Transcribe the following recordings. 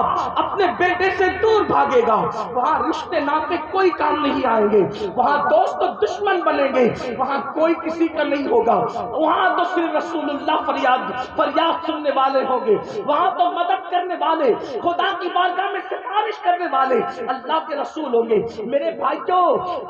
باپ اپنے بیٹے سے دور بھاگے گا وہاں رشتے ناطے کوئی کام نہیں آئیں گے، وہاں دوست و دشمن بنیں گے، وہاں کوئی کسی کا نہیں ہوگا، وہاں تو صرف رسول اللہ فریاد سننے والے ہوں گے، وہاں تو مدد کرنے والے، خدا کی بارگاہ میں سفارش کرنے والے اللہ کے رسول ہوں گے۔ میرے بھائیوں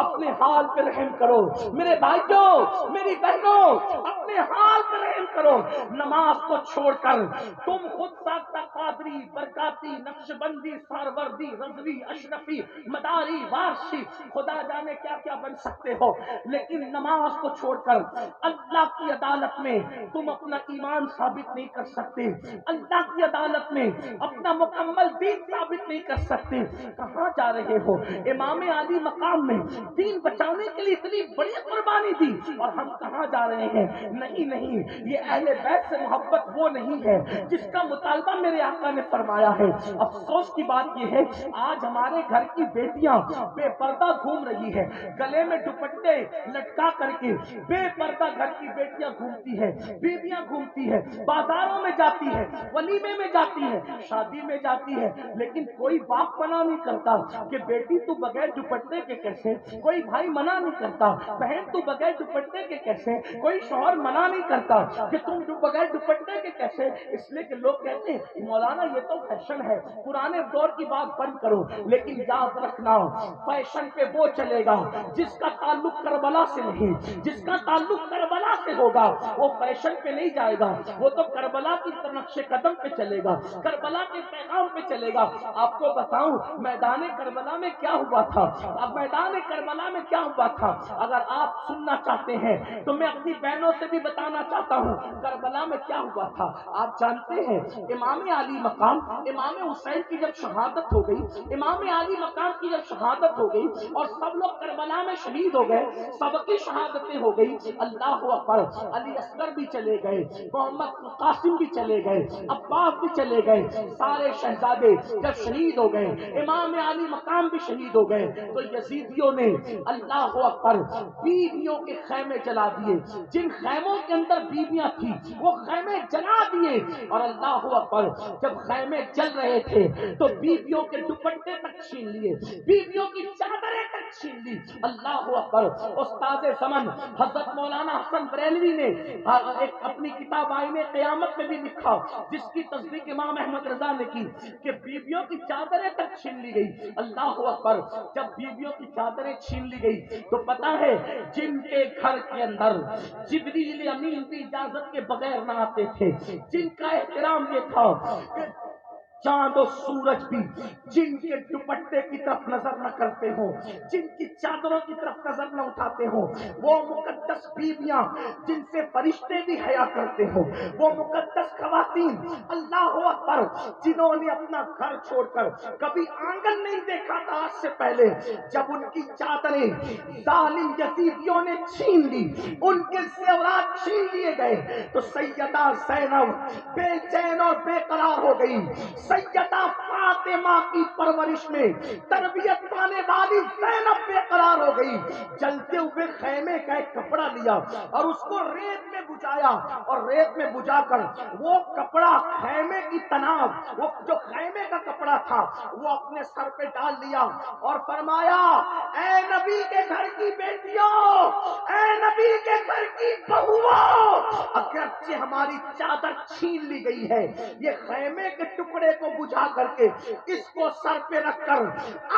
اپنے حال پہ رحم کرو، میرے بھائیوں میری بہنوں اپنے حال پہ رحم کرو۔ نماز کو چھوڑ کر تم خود ساختہ قادری، برکاتی، نقشبندی، سہروردی، رضوی، اشرفی، مداری، وارشی، خدا جانے کیا کیا بن سکتے ہو، لیکن نماز کو چھوڑ کر اللہ کی عدالت میں تم اپنا ایمان ثابت نہیں کر سکتے، اللہ کی عدالت میں اپنا مکمل دین ثابت نہیں کر سکتے۔ کہاں جا رہے ہو؟ امام عالی مقام میں دین بچانے کے لیے اتنی بڑی قربانی دی اور ہم کہاں جا رہے ہیں؟ نہیں نہیں، یہ اہل بیت سے محبت وہ نہیں ہے جس کا مطالبہ میرے آقا نے فرمایا ہے۔ افسوس کی بات یہ ہے آج ہمارے گھر کی بیٹیاں بے پردہ گھوم رہی ہے، گلے میں دوپٹے لٹکا کر کے بے پردہ گھر کی بیٹیاں گھومتی ہے، بیویاں گھومتی ہے، بازاروں میں جاتی ہے، ولیمے میں جاتی ہے، شادی میں جاتی ہے، لیکن کوئی باپ منع نہیں کرتا کہ بیٹی تو بغیر دوپٹے کے کیسے، کوئی بھائی منع نہیں کرتا بہن تو بغیر دوپٹے کے کیسے، کوئی شوہر منع نہیں کرتا کہ تم بغیر دوپٹے کے کیسے، اس لیے کہ لوگ کہتے ہیں مولانا یہ تو فیشن ہے، پرانے دور کی بات بند کرو، لیکن یاد رکھنا فیشن پہ وہ چلے گا جس کا تعلق کربلا سے نہیں، جس کا تعلق کربلا سے ہوگا وہ فیشن پہ نہیں جائے گا، وہ تو کربلا کی نقش قدم پہ چلے گا، کربلا کے پیغام پہ چلے گا۔ آپ کو بتاؤں میدان کربلا میں کیا ہوا تھا، اب میدان کربلا میں کیا ہوا تھا اگر آپ سننا چاہتے ہیں تو میں اپنی بہنوں سے بھی بتانا چاہتا ہوں کربلا میں کیا ہوا تھا۔ آپ جانتے ہیں امام علی مقام، امام حسین کی جب شہادت ہو گئی، امام علی مقام کی جب شہادت ہو گئی اور سب لوگ کربلا میں شہید ہو گئے، سب کی شہادتیں ہو گئی، اللہ اکبر، علی اصغر بھی چلے گئے، محمد قاسم بھی چلے گئے، عباس بھی چلے گئے، سارے شہزادے جب شہید ہو گئے، امام علی مقام بھی شہید ہو گئے، تو یزیدیوں نے اللہ اکبر بیویوں کے خیمے جلا دیے، جن خیموں کے اندر بیویاں تھیں وہ خیمے جلا دیے، اور اللہ اکبر جب خیمے جل رہے تھے تو بیویوں کے دوپٹے تک چھین لیے، بیویوں کی چادریں تک چھین لی، اللہ اکبر۔ استاد زمن حضرت مولانا حسن بریلوی نے ایک اپنی کتاب آئین قیامت میں بھی لکھا جس کی تصدیق امام احمد رضا نے کی کہ بیویوں کی چادریں تک چھین لی گئی، اللہ اکبر۔ جب بیویوں کی چادریں چھین لی گئی تو پتا ہے جن کے گھر کے اندر جبریل امین کی اجازت کے بغیر نہ آتے تھے، جن کا احترام یہ تھا کہ چاند و سورج بھی جن کے دوپٹے کی طرف نظر نہ کرتے ہوں، جن کی چادروں کی طرف نظر نہ اٹھاتے ہوں، وہ مقدس بیویاں جن سے فرشتے بھی حیا کرتے ہوں، وہ مقدس خواتین اللہ اکبر جنہوں نے اپنا گھر چھوڑ کر کبھی آنگن نہیں دیکھا تھا آج سے پہلے، جب ان کی چادریں ظالم یزیدیوں نے چھین لی، ان کے زیورات چھین لیے گئے تو سیدہ زینب بے چین اور بے قرار ہو گئی، سیدہ فاطمہ کی پرورش میں تربیت پانے والی زینب بے قرار ہو گئی، جلتے ہوئے خیمے کا ایک کپڑا لیا اور اس کو ریت میں بجھایا اور ریت میں بجھا کر وہ کپڑا خیمے کی تناب، وہ جو خیمے کا کپڑا تھا وہ اپنے سر پہ ڈال لیا اور فرمایا اے نبی کے گھر کی بیٹیوں، اے نبی کے گھر کی بہوؤں، اگرچہ ہماری چادر چھین لی گئی ہے، یہ خیمے کے ٹکڑے کو بجھا کر کے اس کو سر پہ رکھ کر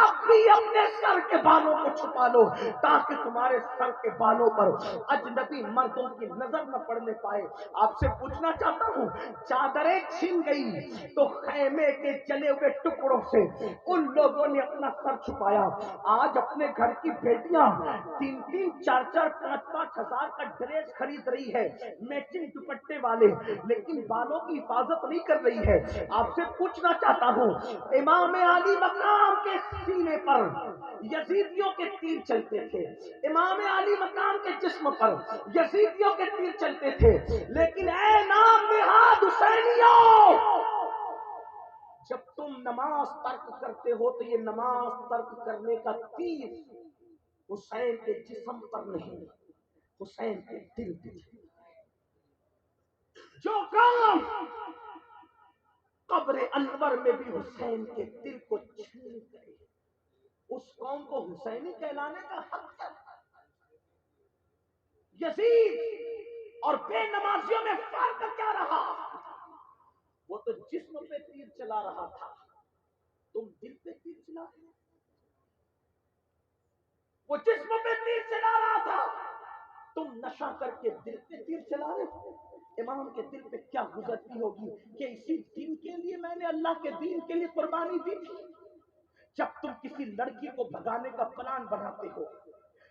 اب بھی اپنے سر کے بالوں کو چھپا لو تاکہ تمہارے سر کے بالوں پر اجنبی مردوں کی نظر نہ پڑنے پائے۔ آپ سے پوچھنا چاہتا ہوں چادریں چھن گئی تو خیمے کے جلے ہوئے ٹکڑوں سے ان لوگوں نے اپنا سر چھپایا۔ آج اپنے گھر کی بیٹیاں 3-3 4-4 5-5 ہزار کا ڈریس خرید رہی ہے، میچنگ دوپٹے والے، لیکن بالوں کی حفاظت نہیں کر رہی ہے۔ آپ سے پوچھنا چاہتا ہوں امام علی مقام کے سینے پر یزیدیوں کے تیر چلتے تھے، امام علی مقام کے جسم پر یزیدیوں کے تیر چلتے تھے، لیکن اے نام نہاد حسینیوں، جب تم نماز ترک کرتے ہو تو یہ نماز ترک کرنے کا تیر حسین کے جسم پر نہیں، حسین کے دل پہ۔ جو کام قبر انور میں بھی حسین کے دل کو چھین گئے. اس قوم کو حسینی کہلانے کا حق ہے؟ یزید اور بے نمازیوں میں فرق کیا رہا؟ وہ تو جسم پہ تیر چلا رہا تھا، تم دل پہ تیر چلا رہے ہو. وہ جسم پہ تیر چلا رہا تھا، تم نشہ کر کے دل پہ تیر چلا رہے ہو. امام کے دل پہ کیا گزرتی ہوگی کہ اسی دین کے لیے میں نے اللہ کے دین کے لیے قربانی دی تھی. جب تم کسی لڑکی کو بھگانے کا پلان بناتے ہو،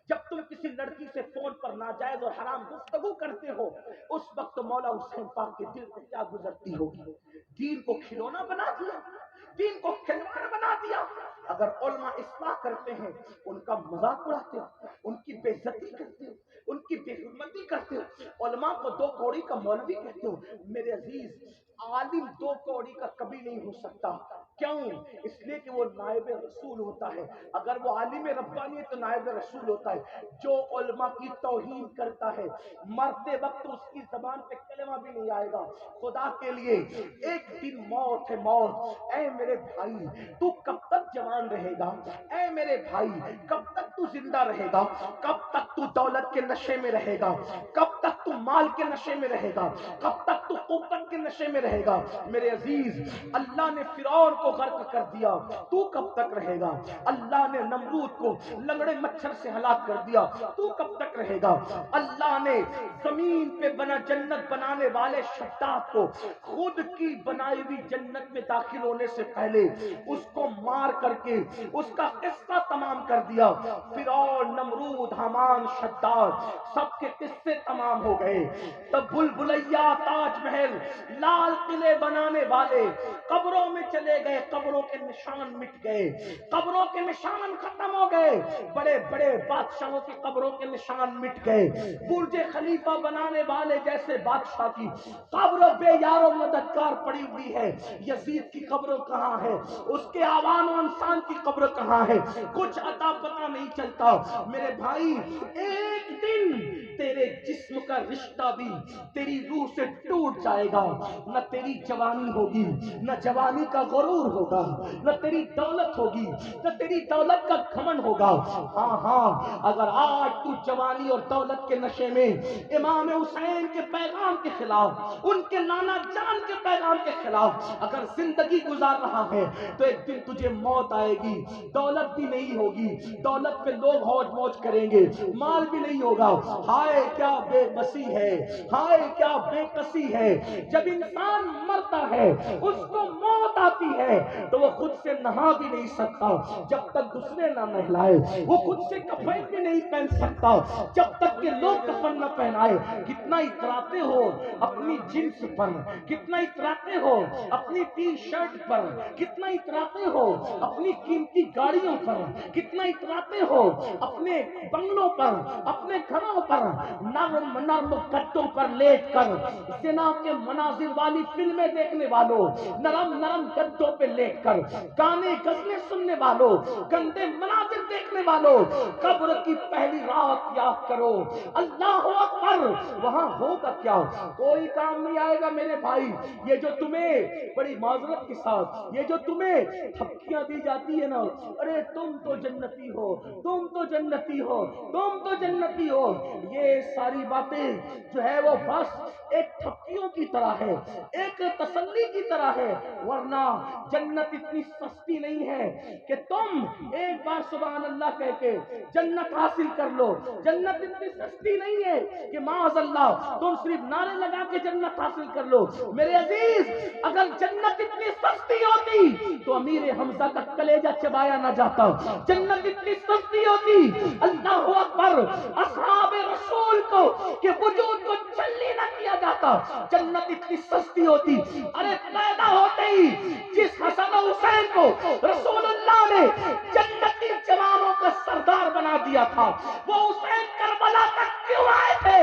جب تم کسی لڑکی سے فون پر ناجائز اور حرام گفتگو کرتے ہو، اس وقت مولا حسین پاک کے دل پہ کیا گزرتی ہوگی؟ دین کو کھلونا بنا دیا، دین کو کھلواڑ بنا دیا. اگر علماء اصلاح کرتے ہیں ان کا مذاق اڑاتے ہو، ان کی بے عزتی کرتے ہو، ان کی بے حرمتی کرتے ہو، علماء کو دو کوڑی کا مولوی کہتے ہو. میرے عزیز، عالم دو کوڑی کا کبھی نہیں ہو سکتا. کیوں؟ اس لیے کہ وہ نائب رسول ہوتا ہے. اگر وہ عالم ربانی ہے تو نائب رسول ہوتا ہے. جو علماء کی توہین کرتا ہے مرتے وقت اس کی زبان پہ کلمہ بھی نہیں آئے گا. خدا کے لیے ایک دن موت ہے، موت. اے میرے بھائی، تو کب تک جوان رہے گا؟ اے میرے بھائی، کب تک تو زندہ رہے گا؟ کب تک تو دولت کے نشے میں رہے گا؟ کب تک تو مال کے نشے میں رہے گا؟ کب تک تو قوت کے نشے میں رہے گا؟ میرے عزیز، اللہ نے فرعون کو غرق کر دیا، تو کب تک رہے گا؟ اللہ نے نمرود کو لنگڑے مچھر سے ہلاک کر دیا، تو کب تک رہے گا؟ اللہ نے زمین پہ بنا جنت بنانے والے شداد کو خود کی بنائی ہوئی جنت میں داخل ہونے سے پہلے اس کو مار کر کے اس کا قصہ تمام کر دیا. فرعون، نمرود، حامان، شداد، سب کے قصے تمام ہو گئے. تب بلبلیا، تاج محل، لال قلعے بنانے والے قبروں میں چلے گئے، قبروں کے نشان مٹ گئے، قبروں کے نشان ختم ہو گئے. بڑے بڑے بادشاہوں کی قبروں کے نشان مٹ گئے. برج خلیفہ بنانے والے جیسے بادشاہ کی قبر بے یار و مددگار پڑی ہوئی ہے. یزید کی قبر کہاں ہے؟ اس کے آوان و انسان کی قبر کہاں ہے؟ کچھ عطا پتہ نہیں چلتا. میرے بھائی، ایک دن تیرے جسم کا رشتہ بھی تیری روح سے ٹوٹ جائے گا. نہ تیری جوانی ہوگی، نہ جوانی کا غرور ہوگا، نہ تیری دولت ہوگی، نہ تیری دولت کا گھمنڈ ہوگا. ہاں ہاں، اگر آج تو جوانی اور دولت کے نشے میں امام حسین کے پیغام کے خلاف، ان کے نانا جان کے پیغام کے خلاف اگر زندگی گزار رہا ہے تو ایک دن تجھے موت آئے گی. دولت بھی نہیں ہوگی، دولت پہ لوگ ہوج موج کریں گے، مال بھی نہیں ہوگا. ہائے کیا بے بسی ہے، ہائے کیا بے کسی ہے. جب انسان مرتا ہے، اس کو موت آتی ہے تو وہ خود سے نہا بھی نہیں سکتا جب تک دوسرے نہ نہلائے. وہ خود سے کفن بھی نہیں پہن سکتا جب تک کہ لوگ کفن نہ پہنائے. کتنا اتراتے ہو اپنی جنس پر، کتنا اتراتے ہو اپنی ٹی شرٹ پر، کتنا اتراتے ہو اپنی قیمتی گاڑیوں پر، کتنا اتراتے ہو اپنے بنگلوں پر، اپنے گھروں پر، نرم نرم گدوں پر لیٹ کر زنا کے مناظر والی فلمیں دیکھنے والوں، نرم نرم گدوں پہ لیٹ کر گانے غزلیں سننے والوں، گندے مناظر دیکھنے والوں، قبر کی پہلی رات یاد کرو. اللہ اکبر. وہاں ہوگا کیا؟ کوئی کام نہیں آئے گا میرے بھائی. یہ جو تمہیں بڑی معذرت کے ساتھ یہ جو تمہیں تھپکیاں دی جاتی ہے نا، ارے تم تو جنتی ہو، تم تو جنتی ہو، تم تو جنتی ہو، یہ ساری باتیں جو ہے وہ بس ایک تھپکیوں کی طرح ہے، ایک تسلی کی طرح ہے. ورنہ جنت اتنی سستی نہیں ہے کہ تم ایک بار سبحان اللہ کہہ کے جنت حاصل کر لو. جنت اتنی سستی نہیں ہے کہ معاذ اللہ تم صرف نعرے لگا کے جنت حاصل کر لو. میرے عزیز، اگر جنت اتنی سستی ہوتی تو امیر حمزہ کا کلیجہ چبایا نہ جاتا. جنت اتنی سستی ہوتی، اللہ اکبر، اصحاب رسول کو کہ وجود کو جلی نہ کیا جاتا. جنت اتنی سستی ہوتی، ارے پیدا ہوتے ہی جس حسن و حسین کو رسول اللہ نے جنتی جوانوں کا سردار بنا دیا تھا، وہ حسین کربلا تک کیوں آئے تھے؟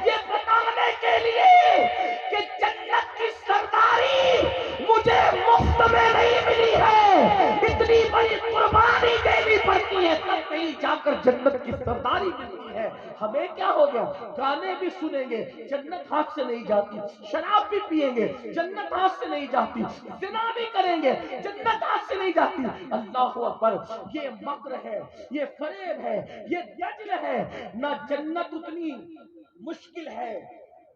یہ بتانے کے لیے کہ جنت کی سرداری مجھے مفت میں نہیں ملی ہے، اتنی بڑی قربانی دینی پڑتی ہے تب کہیں جا کر جنت کی سرداری ملتی ہے. ہے. ہمیں کیا ہو گیا؟ گانے بھی سنیں گے جنت ہاتھ سے نہیں جاتی، شراب بھی پیئیں گے جنت ہاتھ سے نہیں جاتی، زنا بھی کریں گے جنت ہاتھ سے نہیں جاتی. اللہ اکبر. یہ مکر ہے، یہ فریب ہے، یہ دجل ہے. نہ جنت اتنی مشکل ہے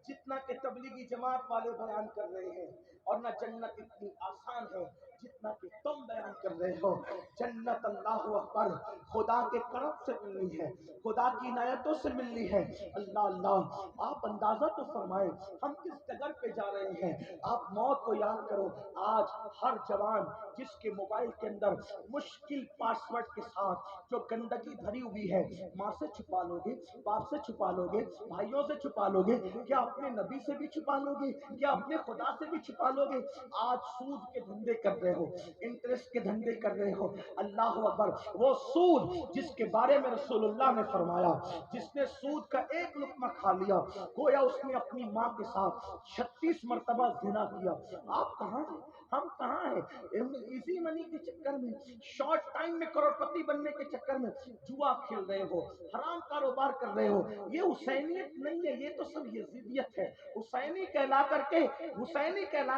جتنا کہ تبلیغی جماعت والے بیان کر رہے ہیں، اور نہ جنت اتنی آسان ہے جتنا کہ تم بیان کر رہے ہو. جنت اللہ اکبر خدا کے کرم سے ملنی ہے، خدا کی عنایتوں سے ملنی ہے. اللہ اللہ. آپ اندازہ تو فرمائیں ہم کس جگہ پہ جا رہے ہیں. آپ موت کو یاد کرو. آج ہر جوان جس کے موبائل کے اندر مشکل پاسورڈ کے ساتھ جو گندگی بھری ہوئی ہے، ماں سے چھپا لو گے، باپ سے چھپا لو گے، بھائیوں سے چھپا لو گے، کیا اپنے نبی سے بھی چھپا لو گے، کیا اپنے خدا سے بھی چھپا لو گے. آج سود کے دھندے کر رہے ہو، انٹرسٹ کے دھندے کر رہے ہو. اللہ اکبر. وہ سود جس کے بارے میں رسول اللہ نے فرمایا، جس نے سود کا ایک لقمہ کھا لیا گویا اس نے اپنی ماں کے ساتھ 36 مرتبہ زنا کیا. آپ کہاں ہیں؟ ہم کہاں ہیں؟ ایزی منی کے چکر میں، شارٹ ٹائم میں کروڑپتی بننے کے چکر میں جوا کھیل رہے ہو، حرام کاروبار کر رہے ہو. یہ حسینیت نہیں ہے، یہ تو سب یزیدیت ہے. حسینی کہلا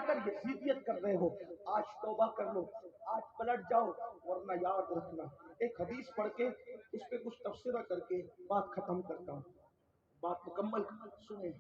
کر یزیدیت کر رہے ہو. آج توبہ کر لو، آج پلٹ جاؤ، ورنہ یاد رکھنا. ایک حدیث پڑھ کے اس پہ کچھ تبصرہ کر کے بات ختم کرتا ہوں، بات مکمل سنیں.